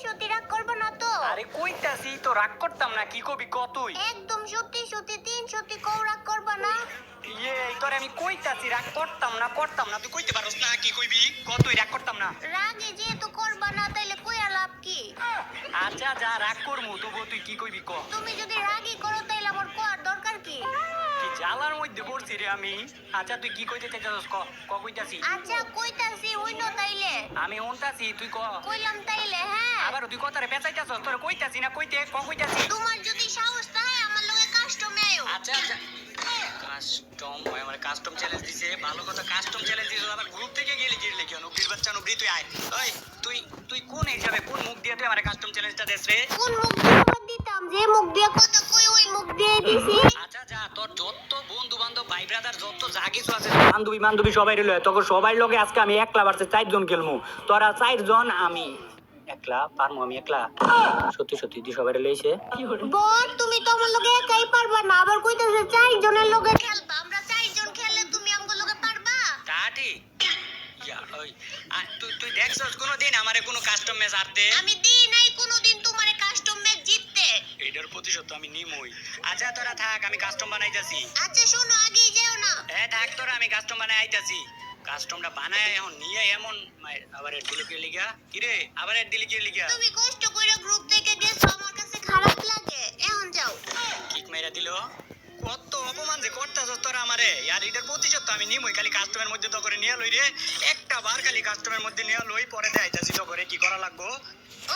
সত্যি রাগ করবো না তো? আরে কইতাছি তো রাগ করতাম না, কি কবি ক তুই? একদম সত্যি সত্যি 3 সত্যি কও রাগ করবা না? তোরে আমি কইতাছি রাগ করতাম না, তুই কইতে পারোস না, কি কইবি ক তুই? রাগ করতাম না। রাগে যেহেতু করবা না তাইলে কইয়া লাভ কি? আচ্ছা যা রাগ করমু, তবু তুই কি কইবি ক? তুমি যদি রাগই করো তাইলে আমার কোয়ার দরকার কি? কি জ্বালার মধ্যে পড়ছি রে আমি। আচ্ছা তুই কি কইতে চাইছস ক? ক কইতাছি। আচ্ছা কইতাছি হইনো তাইলে। আমি উনতাছি, তুই ক। কইলাম তাইলে হ্যাঁ। আবার তুই কথারে পেঁচাইতাছস, তোরে কইতাছি না কইতে, ক কইতাছি। তোমার যদি সাহস থাকে আমার লগে কাস্টমে আইও। আচ্ছা আচ্ছা কাস্টম ভাই আমার কাস্টম চ্যালেঞ্জ দিছে, ভালো কথা। কাস্টম চ্যালেঞ্জ দিছে, আবার গ্রুপ থেকে গেলি গিরলে কেন? নবীর বাচ্চা নবী তুই আয়। ওই তুই তুই কোন হিসাবে কোন মুখ দিয়ে তুই আমার কাস্টম চ্যালেঞ্জটা দেস রে? কোন মুখ দিয়ে আবার দিতাম? যে মুখ দিয়ে কথা কই ওই মুখ দিয়ে দিছি। আচ্ছা যা, তোর যত বন্ধু বান্ধব ভাই ব্রাদার যত যা কিছু আছে বান্ধবী সবাই রইল, তোকে সবাই লগে আজকে আমি একলা ভার্সেস 4 জন খেলমু। তোরা 4 জন, আমি একলা পারমু, আমি একলা। সত্যি সত্যি তুই সবাই লইছে। বোন তুমি তো আমার লগে একাই পারবা না, আবার কইতাছে 4 জনের লগে খেলবা। আমরা 4 জন খেললে তুমি আমগো লগে পারবা? তা ঠিক। ওই তুই তুই দেখছস কোনোদিন আমারে কোনো কাস্টম ম্যাচ হারতে? আমি দিই নাই কোনোদিন তোমারে কাস্টম ম্যাচ জিততে। এটার প্রতিশোধ আমি নিমই। আচ্ছা তোরা থাক, আমি কাস্টম বানাইতাছি। আচ্ছা শোনো আগেই যেও না। থাক তোরা, আমি কাস্টম বানাই আইতাছি। কাস্টমটা বানায় এখন নিয়ে এমন আবার এর দিলে কি লিগা? কি রে আবার এর দিলে কি লিগা? তুমি কষ্ট কইরা গ্রুপ থেকে গেছো, আমার কাছে খারাপ লাগে। এখন যাও। কিক মেরা দিল। কত অপমান যে করতাছস তোরা আমারে। আর এটার প্রতিশোধ তো আমি নিমই। খালি কাস্টমের মধ্যে তো করে নিয়ে লই রে। একটা বার খালি কাস্টমের মধ্যে নিয়ে লই, পরে দেখাইতাছি তো করে কি করা লাগবো।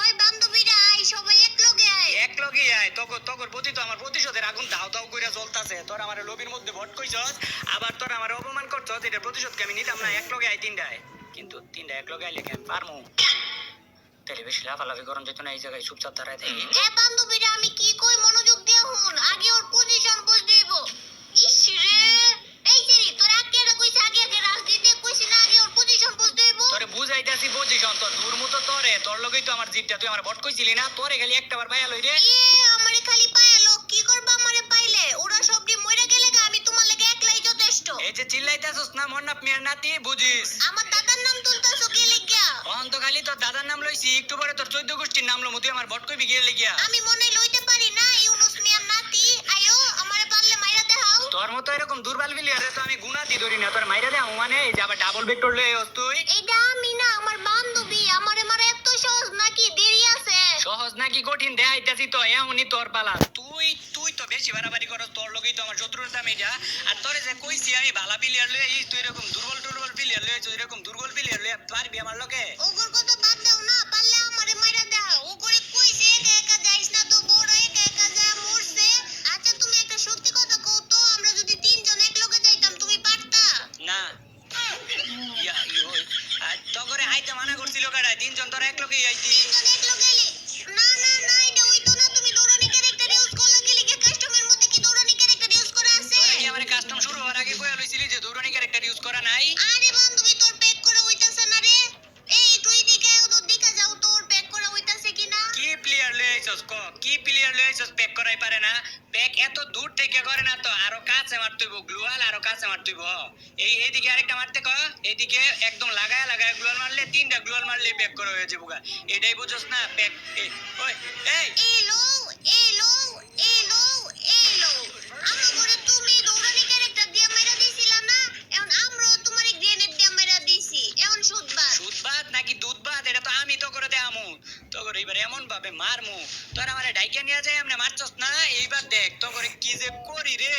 ওই বান্ধবীরা আই, সবাই এক লগে আয়। এক লগেই আয়, তগর প্রতি তো আমার প্রতিশোধের আগুন দাও দাও কইরা জ্বলতাছে। তোরা আমারে লবির মধ্যে ভট কইছস, আবার তোরা আমারে অপমান করছস। এটার প্রতিশোধকে আমি নিতাম না। এক লগে আয় তিনটায়, কিন্তু তিনটা এক লগে আইলে কি আমি পারমু? তাহলে বেশি লাফালাফি করন যেত না, এই জায়গায় চুপচাপ দাঁড়ায় থাকি। এ বান্ধবীরা আমি কি কই মনোযোগ দিয়ে শুন। আগে ওর পজিশন বুঝ দেব। ইস রে, এই যে তোর আগে কইছ, আগে রাজনীতি কইছ না, আগে ওর পজিশন বুঝ দেব। তোরে বুঝাইতাছি পজিশন, তোর দূর মতো তোরে, তোর লগেই তো আমার জিতটা। তুই আমার ভট কইছিলি না? তোরে খালি একটা বার পায়া লই রে। আমারে খালি পায়ালো, কি করবা আমারে পাইলে? ওরা সবটি মইরা গেলে গা, আমি তোমার লাগি একলাই যথেষ্ট। এই যে চিল্লাইতাছস না মন্নাপ মিয়ার নাতি, বুঝিস? আমার দাদার নাম তুলতাছো কি লিগা? অন তো খালি তোর দাদার নাম লইছি, একটু পরে তোর 14 গোষ্ঠীর নাম লমু। তুই আমার ভট কইবি গিয়ে লিগিয়া? আমি মনে লইতে পারি না ইউনুস মিয়ার নাতি। আয়ো আমারে পারলে মাইরা দেখাও। তোর মতো এরকম দুর্বল প্লেয়ারে তো আমি গুনাতি ধরি না। তোর মাইরা দেও মানে এই যে আবার ডাবল ভেক্টর লই আইস তুই। এইটা আমি না, আমার বান্ধবী। আমারে মারা এত সহজ নাকি? দেরি আছে। সহজ নাকি কঠিন দেখাইতাছি তো, এমনই তোর পালা। তুই তুই তো বেশি বাড়াবাড়ি করস, তোর লগেই তো আমার শত্রুর দাম এটা। আর তোরে যে কইছি আমি ভালো প্লেয়ার লই আইস, তুই এরকম দুর্বল প্লেয়ার লই আইস। এরকম দুর্বল প্লেয়ার লই পারবি আমার লগে? ওগর কথা বাদ দাও না, পারলে আমারে মাইরা দেখাও। ওগরে কইছে একা একা যাইস না, তো বড় একা একা যা মরছে। আচ্ছা তুমি একটা সত্যি কথা কও তো, আমরা যদি 3 জন এক লগে যাইতাম তুমি পারতা? না তগরে আইতে মানা করছিল কারা? 3 জন তোরা এক লগেই আইতি। 3 জন এক লগে এলে না না না, এটা হইতো না। তুমি দৌড়ানি ক্যারেক্টার ইউজ করলা কি লিগে? কাস্টমের মধ্যে কি দৌড়ানি ক্যারেক্টার ইউজ করা আছে? তোরা কি আমার কাস্টম শুরু হওয়ার আগে কইয়া লইছিলি যে দৌড়ানি ক্যারেক্টার ইউজ করা নাই? আরে বান্ধবী তোর প্যাক করা হইতাছে না রে। এই তুই দিকে তো দেখা যাও তোর প্যাক করা হইতাছে কিনা। কি প্লেয়ার লই আইছস ক? কি প্লেয়ার লই আইছস প্যাক করাই পারে না? প্যাক এত দূর থেকে করে না তো, আরো কাছে মারতেইব। গ্লুয়াল আরো কাছে মারতেইব। এইদিকে আরেকটা মারতে ক। এইদিকে একদম লাগায়া লাগায়া গ্লুয়াল মারলে, 3টা গ্লুয়াল মারলে প্যাক করা হয়ে যাবে। এটাই বুঝছস না? প্যাক ওই এই এলো এলো এলো এলো। আমাগরে তুমি দৌড়ানি ক্যারেক্টার দিয়া মাইরা দিছিলা না, এখন আমরাও তোমারে গ্রেনেড দিয়া মাইরা দিছি। এখন সুদবাদ। সুদবাদ নাকি দুধবাদ এটা তো আমি তো করে দেয়ামু। তো করে এবার এমন ভাবে মারমু, তোর আমারে ডাইকা নিয়ে যায় এমনি মারছস না। এইবার দেখ তো করে কি যে করি রে।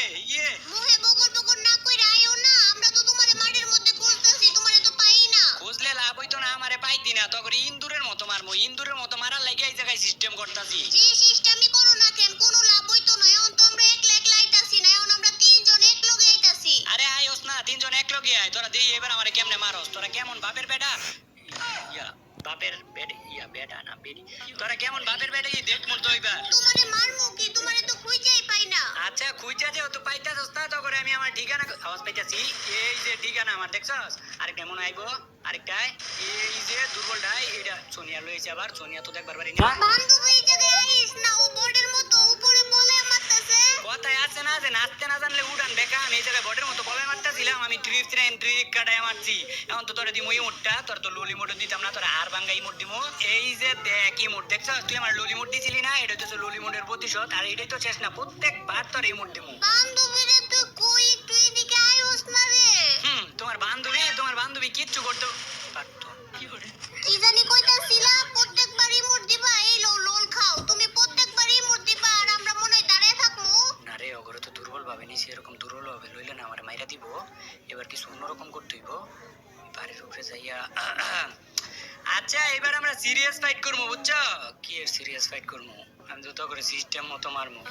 মুহে বগর বগর না কইরা আইও না। আমরা তো তোমারে মাঠের মধ্যে খুঁজতাছি, তোমারে তো পাই না। খুঁজলে লাভ হইতো না, আমারে পাইতি না। তো করে ইন্দুরের মতো মারমু। ইন্দুরের মতো মারার লাগে এই জায়গায় সিস্টেম করতাছি। যে সিস্টেমই করো না কেন, কোনো লাভ হইতো না। এখন তো আমরা একলা একলা আইতাছি না, এখন আমরা 3 জন এক লগে আইতাছি। আরে আইস না, 3 জন এক লগে আয়। তোরা দেই এবার আমারে কেমনে মারস। তোরা কেমন বাপের বেটা? বাপের বেটা বেটা না বেডি। তোরা কেমন বাপের বেটা দেখ মন তো হইবা। তোমারে মারমু কি? তোমারে তো খুঁজেই পাই না। আচ্ছা খুঁজা যেও তো পাইতাছস না, তো করে আমি আমার ঠিকানা আওয়াজ পাইতাছি। এই যে ঠিকানা আমার দেখছস। আরেকটা মনে আইবো, আরেকটাই। এই যে দুর্বলটাই এটা সোনিয়া লইছে। আবার সোনিয়া তো দেখবার পারি না। বান্ধবী এই জায়গায় আইস না, ও বোর্ডের মতো উপরে বলে মারতাছে। ক কথায় আছে না যে নাচতে না জানলে উড়ান বেকা। আমি এই জায়গায় বটের মতো বলে মারতেছিলাম, আমি ট্রিক কাটায় মারছি। এখন তো তোরে দিমু ইমোটটা, তোর তো ললি মোটও দিতাম না, তোর আর ভাঙ্গা ইমোট দিমু। এই যে দেখ ইমোট দেখছস, তুই আমার ললি মোট দিছিলি না, এটা হচ্ছে ললি মোটের প্রতিশোধ। আর এটাই তো শেষ না, প্রত্যেকবার তোর ইমোট দিমু। বান্ধবীরে তুই কই, একটু এদিকে আইস না রে। তোমার বান্ধবী কিচ্ছু করতে পারতো। কি জানি কইতাছিলা, প্রত্যেকবার ইমোট দিবা, এই লও লোল খাও। তুমি প্রত্যেকবার ইমোট দিবা আর আমরা মনে হয় দাঁড়ায় থাকমু। না রে, অগরে তো দুর্বল ভাবে নিছি, এরকম দুর্বল ভাবে লইলে না আমার মাইরা দিব। এবার কিছু অন্যরকম করতে হইব, বাড়ির উপরে যাইয়া। আচ্ছা, এবার আমরা সিরিয়াস ফাইট করবো, বুঝছো? কি এর সিরিয়াস ফাইট করবো? আমি তো করে সিস্টেম মতো মারমু।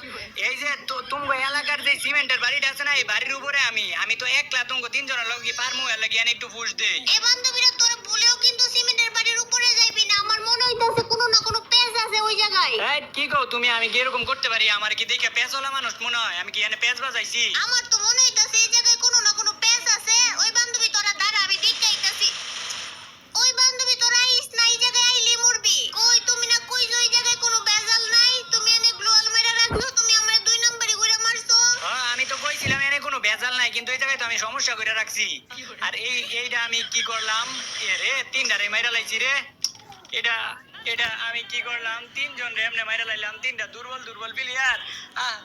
এই যে তুমগো এলাকার যে সিমেন্টের বাড়িটা আছে না, এই বাড়ির উপরে আমি তো একলা তুমগো তিনজনের লগে পারমু, এর লাগি একটু পুশ দেই। এ বান্ধবীরা তোরা বলেও কিন্তু সিমেন্টের বাড়ির উপরে যাইবি না। আমার মনে হইতাছে কোনো না কোনো পেজ আছে ওই জায়গায়। এই কি কও তুমি? আমি কি এরকম করতে পারি? আমার কি দেখে পেঁচওয়ালা মানুষ মনে হয়? আমি কি এনে পেঁচ বাজাইছি? আমার তো মনে হইতাছে এই জায়গায় কোনো না কোনো পেজ আছে। ওই বান্ধবী তোরা দাঁড়া, আমি দেখতে আইতাছি। ওই বান্ধবী তোরা আইস না, এই জায়গায় আইলি মরবি। কই তুমি না কই যে ওই জায়গায় কোনো বেজাল নাই? তুমি এনে গ্লোয়াল মেরা রাখছো, তুমি আমারে 2 নম্বরে ঘুরে মারছো। হ্যাঁ, আমি তো কইছিলাম এনে কোনো ভেজাল নাই, কিন্তু এই জায়গায় তো আমি সমস্যা করে রাখছি। আর এইটা আমি কি করলাম? এ রে, তিনটারে মাইরা লাইছি রে। এটা এটা আমি কি করলাম? তিনজন রে এমনি মাইরা লাইলাম, তিনটা দুর্বল প্লেয়ার।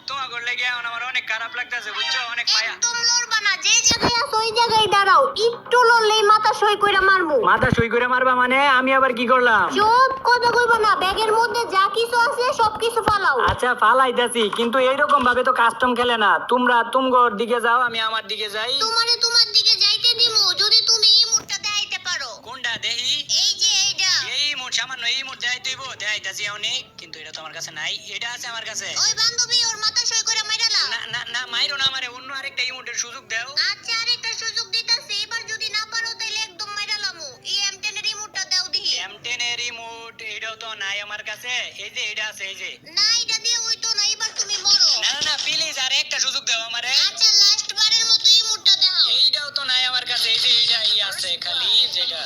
তোমার করলে গিয়ে এখন আমার অনেক খারাপ লাগতেছে, বুঝছো? অনেক মায়া। একদম লড়বা না, যে জায়গায় আছো ওই জায়গায় দাঁড়াও। একটু লড়লেই মাথা সই কইরা মারমু। মাথা সই করে মারবা মানে? আমি আবার কি করলাম? চুপ, কথা কইবা না। ব্যাগের মধ্যে যা কিছু আছে সব কিছু ফালাও। আচ্ছা, ফালাইতাছি, কিন্তু এইরকম ভাবে তো কাস্টম খেলে না। তোমরা তুমগোর দিকে যাও, আমি আমার দিকে যাই। তোমারে তোমার দিকে যাইতে দিমু যদি তুমি এই মুডটা দেখাইতে পারো। কোনটা দেহি? এই যে এইটা। এই মোট সামান্য এই মোট দেখাই দিব, দেখাইতাছি অনেক, কিন্তু এটা তো আমার কাছে নাই। এটা আছে আমার কাছে। ওই বান্ধবী ওর মাথা সই করে মাইরালাও। না না না, মাইরো না আমারে, অন্য আরেকটা ইমোটের সুযোগ দাও। আচ্ছা, আরেকটা সুযোগ দিতাছি। এবার যদি না পারো তাইলে একদম মাইরালামু। এই M10 এর রিমোটটা দাও দিহি। M10 এর রিমোট এটাও তো নাই আমার কাছে। এই যে এটা আছে, এই যে। না, এটা দিয়ে হইতো না। এবার তুমি মরো। না না, প্লিজ আর একটা সুযোগ দাও আমারে। আচ্ছা, লাস্ট বারের মতো এই মুডটা দাও। এইটাও তো নাই আমার কাছে। এই যে এইটাই আছে খালি, যেটা।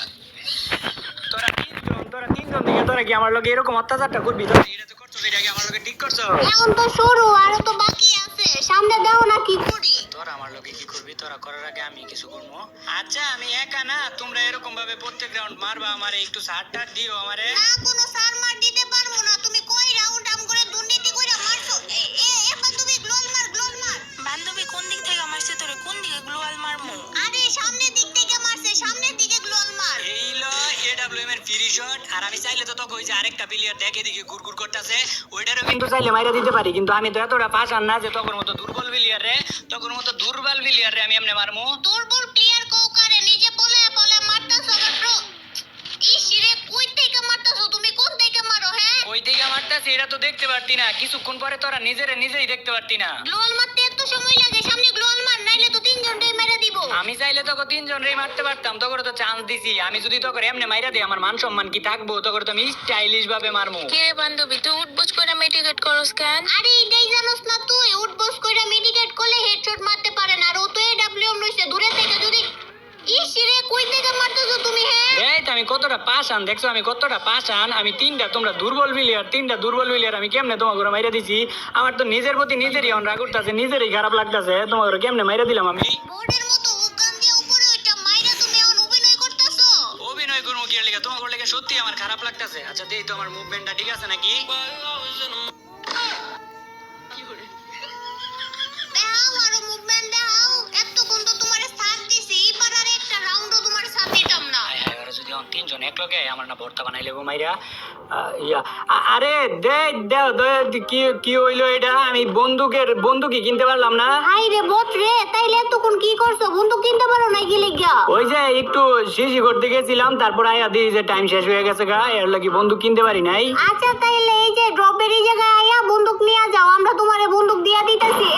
তোরা তিনজন দিকে তোরা কি আমার লগে এরকম অত্যাচারটা করবি? তোরা এটা তো করছো, এটা কি আমার লগে ঠিক করছো? এখন তো শুরু, আরো তো বাকি আছে। সামনে দাও না কি করি? তোরা আমার লগে কি করবি? তোরা করার আগে আমি কিছু করবো। আচ্ছা, আমি একা না, তোমরা এরকম ভাবে প্রত্যেক রাউন্ড মারবা আমারে, একটু সার টার দিও আমারে। না, কোনো সার মার দিতে পারবো না। তুমি কই রাউন্ড আম করে দুর্নীতি কইরা মারছো। এবার তুমি গ্লোল মার। বান্ধবী কোন দিক থেকে মারছে তোরে? কোন দিকে গ্লোয়াল মারমু? আরে সামনের দিক থেকে মারছে, সামনের দিকে গ্লোল মার। এই লো AWM এর ফ্রি শট। আর আমি চাইলে তো তোকে ওই যে আরেকটা প্লেয়ার দেখে দিকে গুড়গুড় করতেছে, ওইটারও কিন্তু চাইলে মাইরা দিতে পারি, কিন্তু আমি তো এতটা পাশান না যে তখন মতো দুর্বল প্লেয়ার রে আমি এমনি মারমু। দুর্বল প্লেয়ার কৌকারে নিজে বলে মারতাছো মাত্র। ইসিরে কই থেকে মারতাছো তুমি? কোন থেকে মারো? হ্যাঁ, ওই দিকে মারতাছি, এটা তো দেখতে পারতি না। কিছুক্ষণ পরে তোরা নিজেই দেখতে পারতি না। গ্লোল মারতে এত সময় লাগে? সামনে গ্লোল মার, নাইলে তো তিনজনটাই মেরে দিব। আমি চাইলে তোকে তিনজন রে মারতে পারতাম, তোকে তো চান্স দিছি। আমি যদি তোকে এমনি মাইরা দিই, আমার মান সম্মান কি থাকবো? তোকে তো আমি স্টাইলিশ ভাবে মারমু। কে রে বান্ধবী, তুই উঠবুজ করে মেডিকেট করস কেন? আরে এটাই জানোস না তুই? উঠবস কইরা মেডিকেট করলে হেডশট মারতে পারে না। আর ও তো AWM লইছে, দূরে থেকে যদি। ইসিরে কই থেকে মারতাছো তুমি? হ্যাঁ, দেখ আমি কতটা পাশান, দেখছো আমি কতটা পাশান। আমি তোমরা দুর্বল প্লেয়ার, আমি কেমনে তোমাকে মাইরা দিছি? আমার তো নিজের প্রতি নিজেরই রাগ উঠতেছে, নিজেরই খারাপ লাগতেছে। তোমাকে কেমনে মাইরা দিলাম আমি? বোর্ডের মতো উগান দিয়ে উপরে ওইটা মাইরা তুমি এখন অভিনয় করতাছো। অভিনয় করবো কি লেগে? তোমার লেগে সত্যি আমার খারাপ লাগতেছে। আচ্ছা দেই তো আমার মুভমেন্টটা ঠিক আছে নাকি? দেখাও আরো মুভমেন্ট দেখাও। এতক্ষণ তো তোমারে সাথ দিছি, এবার আর একটা রাউন্ডও তোমার সাথ দিতাম না। হায় হায়, ওরা যদি তিনজন এক লগে আমার না ভর্তা বানাই লেবো মাইরা। আরে কি হইলো এটা? আমি বন্দুকই কিনতে পারলাম না। হাই রে বট রে, তাইলে এতক্ষণ কি করছো? বন্দুক কিনতে পারো না কি লিগা? ওই যে একটু শিশি করতে গেছিলাম, তারপর আয়া দিই যে টাইম শেষ হয়ে গেছে গা, এর লাগি বন্দুক কিনতে পারি নাই। আচ্ছা, তাইলে এই যে ড্রপের এই জায়গায় আয়া বন্দুক নিয়ে যাও, আমরা তোমারে বন্দুক দিয়া দিতেছি।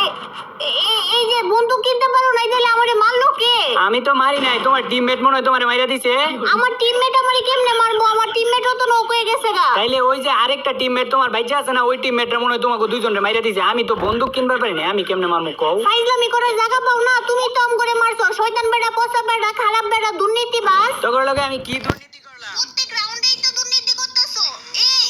এই যে বন্দুক কিনতে পারো নাই, তাইলে আমারে মারলো কে? আমি তো মারি নাই, তোমার টিমমেট মনে হয় তোমারে মাইরা দিছে। আমার টিমমেট আমারে কেমনে মারবো? আমার টিমমেটও তো নক হয়ে গেছে গা। তাইলে ওই যে আরেকটা টিমমেট তোমার বাইচা আছে না, ওই টিমমেটরা মনে হয় তোমাকে দুইজনে মাইরা দিছে। আমি তো বন্দুক কিনবার পারি না, আমি কেমনে মারমু কও? ফাইজলামি করার জায়গা পাও না? তুমি তো আম করে মারছো। শয়তান বেটা, পচা বেটা, খারাপ বেটা, দুর্নীতিবাজ। তোর লগে আমি কি দুর্নীতি করলাম? প্রত্যেক রাউন্ডেই তো দুর্নীতি করতেছো। এই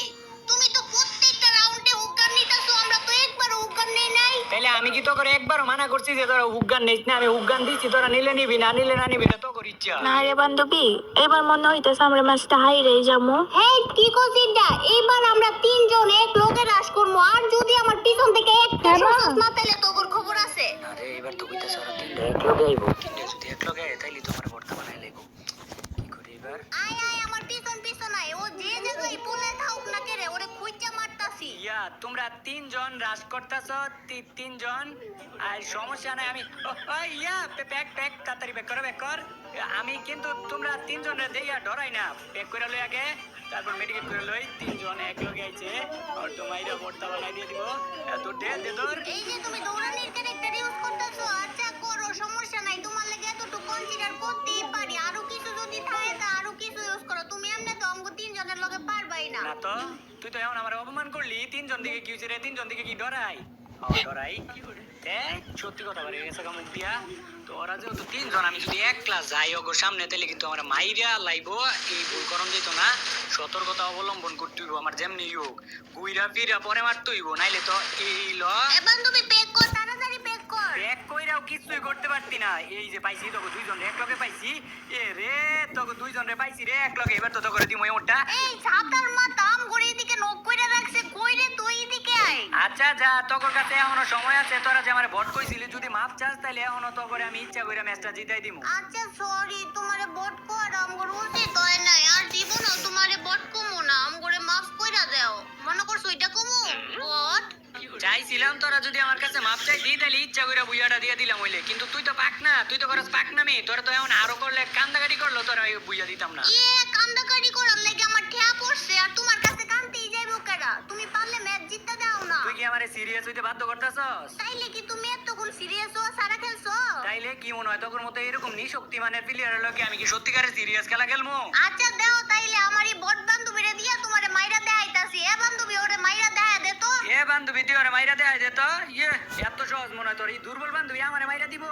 তুমি তো প্রত্যেকটা রাউন্ডে উগান নিতেছো, আমরা তো একবারও উগান নেই নাই। তাইলে আমি কি তো করে একবারও মানা করছি যে তোরা হুগ্গান নিস না? আমি হুগ্গান দিচ্ছি, তোরা নিলে নিবি, না নিলে না নিবি, এটা তো কর ইচ্ছা। না রে বান্ধবী, এবার মনে হইতেছে আমরা ম্যাচটা হাইরেই যাবো। হেই কি করছিস এটা? এইবার আমরা তিনজন এক লোকে রাশ করবো, আর যদি আমার পিছন থেকে একটা সুযোগ না পেলে তোর খবর আছে। আরে এবার তো কইতাছ ওরা তিনটা এক লগে আইবো, তিনটা যদি এক লগে আয় তাইলে তোমার ভর্তা বানাই লাগবো। কি করি এবার? আয় আয় আমার পিছন পিছন আয়, ও যে জায়গায় পলে থাকুক না কেরে ওরে খুঁজা মারতাছি। ইয়া তোমরা তিনজন রাশ করতেছ, তিনজন, আর সমস্যা নাই। আমি ইয়া প্যাক প্যাক তাড়াতাড়ি ব্যাক কর। আমি কিন্তু তোমরা তিনজনের দেইয়া ডরাই না, প্যাক করে লই আগে, তারপর মেডিকেল করে লই। তিনজন এক লগে আইছে, আর তোমাইরা ভর্তা বানাই দিয়ে দিব। এত দে তোর। এই যে তুমি দৌড়ানির ক্যারেক্টার ইউজ করতেছো, আচ্ছা করো, সমস্যা নাই, তোমার লাগে এতটুকু কনসিডার করতেই পারি। আরো কিছু যদি থাকে তা আরো কিছু ইউজ করো, তুমি এমনি তো আমগো তিনজনের লগে পারবাই না। না তো, তুই তো এখন আমার অপমান করলি। তিনজন দিকে কি হইছে রে? তিনজন দিকে কি ডরাই? ডরাই সত্যি কথা বলে গেছে মুখ দিয়া। তো ওরা যেহেতু তিনজন, আমি যদি এক ক্লাস যাই ওগোর সামনে, তাহলে কিন্তু আমার মাইরা লাইবো। এই ভুল করণ যেত না, সতর্কতা অবলম্বন করতে হইব। আমার যেমনি হোক গুইরা ফিরা পরে মারতে হইব, নাইলে তো এই ল এ বান্ধবী পেক কর, তাড়াতাড়ি পেক কর। এক কইরাও কিছুই করতে পারতি না। এই যে পাইছি তোকে দুইজন এক লগে পাইছি। এ রে তোকে দুইজন রে পাইছি রে এক লগে। এবার তো করে দিমু ওটা। এই ছাতার মাথা আমগরে এদিকে নক কইরা রাখছে, কইরে তুই এদিকে আয়। আচ্ছা যা, তোর কাছে এখনো সময় আছে। তোরা যে আমার ভোট কইছিলি, যদি মাপ চাস তাহলে এখনো তো করে আমি ইচ্ছা কইরা ম্যাচটা জিতাই দিমু। আচ্ছা সরি, তোমারে বট কর আমগর উচিত হয় নাই, আর দিব না তোমারে বট কমু না, আমগরে মাফ কইরা দাও। মনে করছো এটা কমু বট? চাইছিলাম তোরা যদি আমার কাছে মাপ চাই দিই, তাহলে ইচ্ছা কইরা বুইয়াটা দিয়ে দিলাম হইলে। কিন্তু তুই তো পাক না, তুই তো করস পাক না। আমি তোরা তো এখন আরো করলে কান্দাকাটি করলো, তোরা বুইয়া দিতাম না। কান্দাকাটি করার লাগে আমার ঠেয়া পড়ছে, আর তোমার কাছে কান্তেই যাইবো কেডা? তুমি পারলে ম্যাচ জিততে দাও না। তুই কি আমারে সিরিয়াস হইতে বাধ্য করতেছস? তাইলে কি তুমি এতক্ষণ সিরিয়াস হও, সারা খেলছো? তাইলে কি মনে হয় তোর মতো এরকম নিশক্তিমানের প্লেয়ারের লগে আমি কি সত্যিকারের সিরিয়াস খেলা খেলবো? আচ্ছা দাও তাইলে আমার এই বট বান্ধবীরে দিয়া তোমারে মাইরা দেখাইতাছি। এ বান্ধবী ওরে মাইরা দেখা দে তো। এ বান্ধবী তুই ওরে মাইরা দেয় দে তো। এত সহজ মনে হয় তোর? এই দুর্বল বান্ধবী আমারে মাইরা দিব?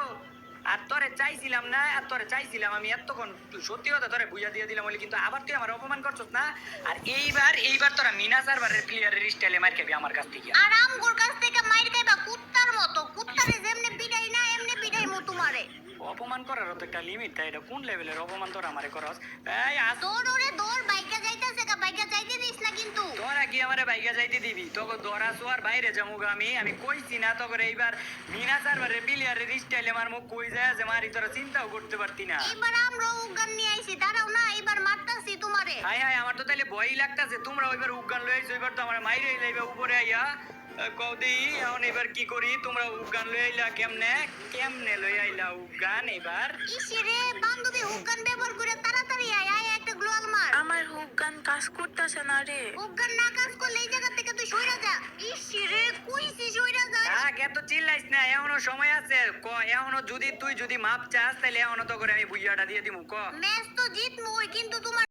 আর তোরে চাইছিলাম না, আর তোরে চাইছিলাম আমি এতক্ষণ। তুই সত্যি কথা তোরে বুঝা দিয়ে দিলাম বলে, কিন্তু আবার তুই আমার অপমান করছস না। আর এইবার তোরা মিনা সার্ভারের প্লেয়ারের স্টাইলে মার খাবি আমার কাছ থেকে। আর আমগোর কাছ থেকে মাইর খাইবা কুত্তার মতো। কুত্তারে যেমনে পিটাই না এমনি পিটাইমু তোমারে। অপমান করারও তো একটা লিমিট থাকে। এটা কোন লেভেলের অপমান তোরা আমারে করস? এই তোর ওরে দৌড় বাইকা যাইতাছে, বাইকা যাইতে দিস না কিন্তু। তোরা কি আমারে বাইকা যাইতে দিবি? তোকে দরা সোয়ার বাইরে যামুগা আমি কইছি না তোকে এইবার মিনা সার্ভারের প্লেয়ারের স্টাইলে মার মুখ কই যায় যে মারি, তোরা চিন্তাও করতে পারতি না। এবার আমরা উগান নিয়ে আইছি, দাঁড়াও না, এবার মারতাছি তোমারে। হাই হাই, আমার তো তাইলে ভয়ই লাগতাছে। তোমরা ওইবার উগান লই আইছো, এবার তো আমার মাইরে লাইবে উপরে আইয়া। কদি এখন এবার কি করি? তোমরা উগান লই আইলা কেমনে লই আইলা উগান এবার? ইসিরে বান্ধবী হুগান ব্যবহার করে তাড়াতাড়ি আয়, আয় একটা গ্লোয়াল মার। আমার হুক গান কাজ করতেছে না রে। হুগান না কাজ করলে এই জায়গা থেকে তুই সইরা যা। ইসিরে কইছি সইরা যা। থাক, এত চিল্লাইস না, এখনো সময় আছে। এখনো তুই যদি মাপ চাস তাহলে এখনো তো করে আমি বুইয়াটা দিয়ে দিমু। ম্যাচ তো জিতমুই, কিন্তু তোমার